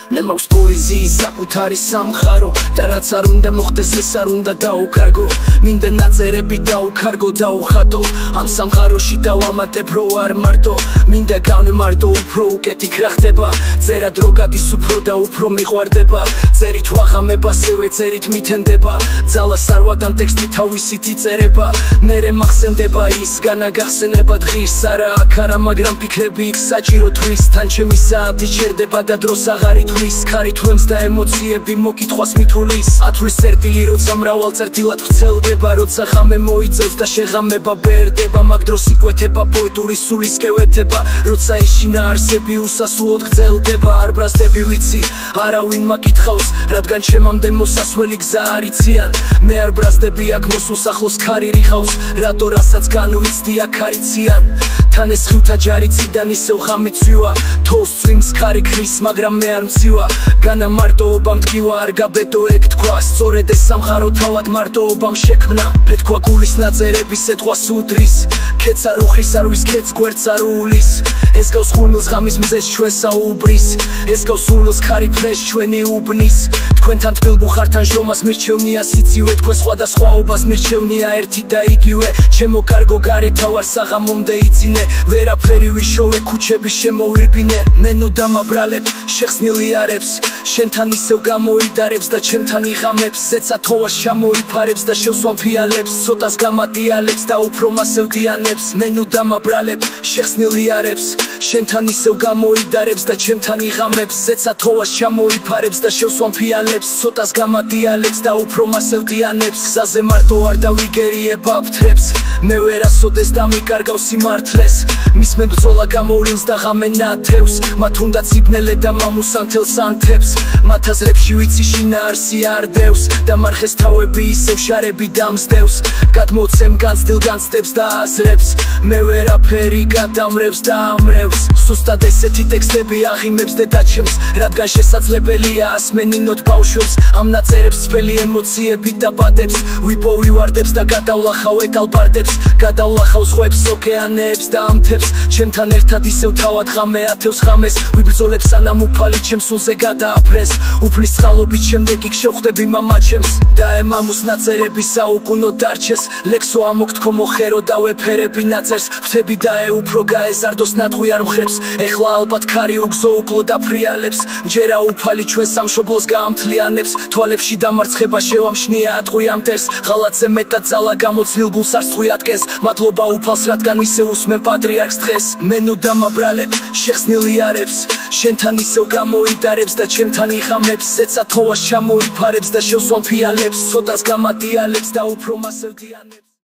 მე მაქვს პოეზიის საკუთარი სამყარო და რაც არ უნდა მოხდეს ეს არ უნდა დაუკარგო მინდა ნაწერები დაუკარგო დაუხატო ამ სამყაროში დავამატებ რო არ მარტო მინდა განმარტო უფრო უკეთი რა ხდება წერა დრო გადის უფრო და უფრო მიყვარდება წერით ვაღამებ ასევე წერით მითენდება ძალას არ ვადან ტექსტი თავისით იწერება მერე მახსენდება ის განაგახსენება დღის არა აქ არა მაგრამ ფიქრები იქ საჭირო თვის თან ჩემი საათი ჩერდება და დროს აღარ ითვლის ქარი თვლემს და ემოციები მოკითხვას მითulis ათვლის წერტილი როცა მრავალწერტილად ვრცელდება როცა ღამე მოიწევს და შეღამება ბერდება მაგ დროს იკვეთება პოეტური სულისკევეთება როცა ეშინა არსები უსასრულოდ გრძელდება არ ბრაზდები ვიცი არავინ მაკითხავს რადგან ჩემამდე მოსასვლელი გზა არ იციან მე არ ბრაზდები აქ მოსულს ახლოს ქარი რიხავს რატო რასაც განვიცდი აქ არ იციან თან ეს ხუთა ჯარიციდან ისევ ღამე ცვივა თოვს წვიმს ქარი ქრის მაგრამ მე არ მცივა განა მარტოობა მდგივა არ გაბედო ეგ თქვა სწორედ ეს სამყარო თავად მარტოობამ შექმნა პეთქვა გულის ნაწერების ეთყვას უდრის ქეც არ უხრის არ ვის ქეც გვერდს არ უვლის ეს გავს ხუნილს ღამის მზეს ჩვენ საუბრის ეს გავს სულს ქარი ფრეშ ჩვენი უბნის თქვენთან თბილბუხართან ჟომას მირჩევნია სიცივე თქვენ სხვადასხვაობას მირჩევნია ერთი და იგივე ჩემო კარგო გარეთ თავარ საღამომდე იცინე ვერაფერი ვიშოვე ქუჩების შემოვრიბინე მენო დამაბრალებ შეხსნილი არებს შენთან ისევ გამოიდარებს და ჩემთან იღამებს ზეცა თოვას ჩამოიფარებს და შევსვამ ფიალებს ცოტას გამადიალებს და უფრო მასევდიანებს მენო დამაბრალებ შეხსნილი არებს შენთან ისევ გამოიდარებს და ჩემთან იღამებს ზეცა თოვას ჩამოიფარებს და შევსვამ ფიალებს ცოტას გამადიალებს და უფრო მასევდიანებს გზაზე მარტო არ დავიგერიებ აფთრებს მე ვერასოდეს დამიკარგავ სიმართლეს მის მებრძოლა გამოვლინს და ღამე ნათევს მათ უნდა ციბნელე და მამუსანთელს ანთებს მათ აზრებში ვიცი შინაარსი არ დევს და მარხეს თავები ისევ შარები დამსდევს გადმოცემ განცდილ განცდებს და აზრებს მე ვერაფერი გადამრევს და ამრევს სუსტად ესეთი ტექსტები აღიმებს დედაჩემს რადგან შესაძლებელია ასმენინოთ ბავშვებს ამ ნაწერებს ძველი ემოციები დაბადებს ვიპოვივარდებს და გადავლახავ ეკალბარდებს გადავლახავ ზღვებს ოკეანეებს და ამთებს ჩემთან ერთად ისევ თავად ღამე ათევს ღამეს ვიბრძოლებ სანამ უფალი ჩემს სულზე გადააფრეს უფლის წყალობით შემდეგ იქ შევხვდები მამაჩემს და ემამუს ნაწერები საუკუნო დარჩეს ლექსო ამოგთქო მოხერო და ვეფერები ნაწერს ხვდები და უფრო გაეზარდოს ნატყვი არ მხრებს ეხლა ალბათ ქარი უგზო უკლო დაფრიალებს ჯერა უფალი ჩვენ სამშობლოს გაამთლიანებს თვალებში დამარცხება შევამშნია ატყვი ამ მტერს ღალატზე მეტად ძალა გამოცდილ გულს არ სწყვი ატკენს მადლობა უფალს რადგან ისე უსმენ პატრიარქს დღეს მენო დამაბრალებ შეხსნილი არებს შენთან ისევ გამოიდარებს და ჩემთან იღამებს ზეცა თოვას ჩამოიფარებს და შევსვამ ფიალებს ცოტას გამადიალებს და უფრო მასევდიანებს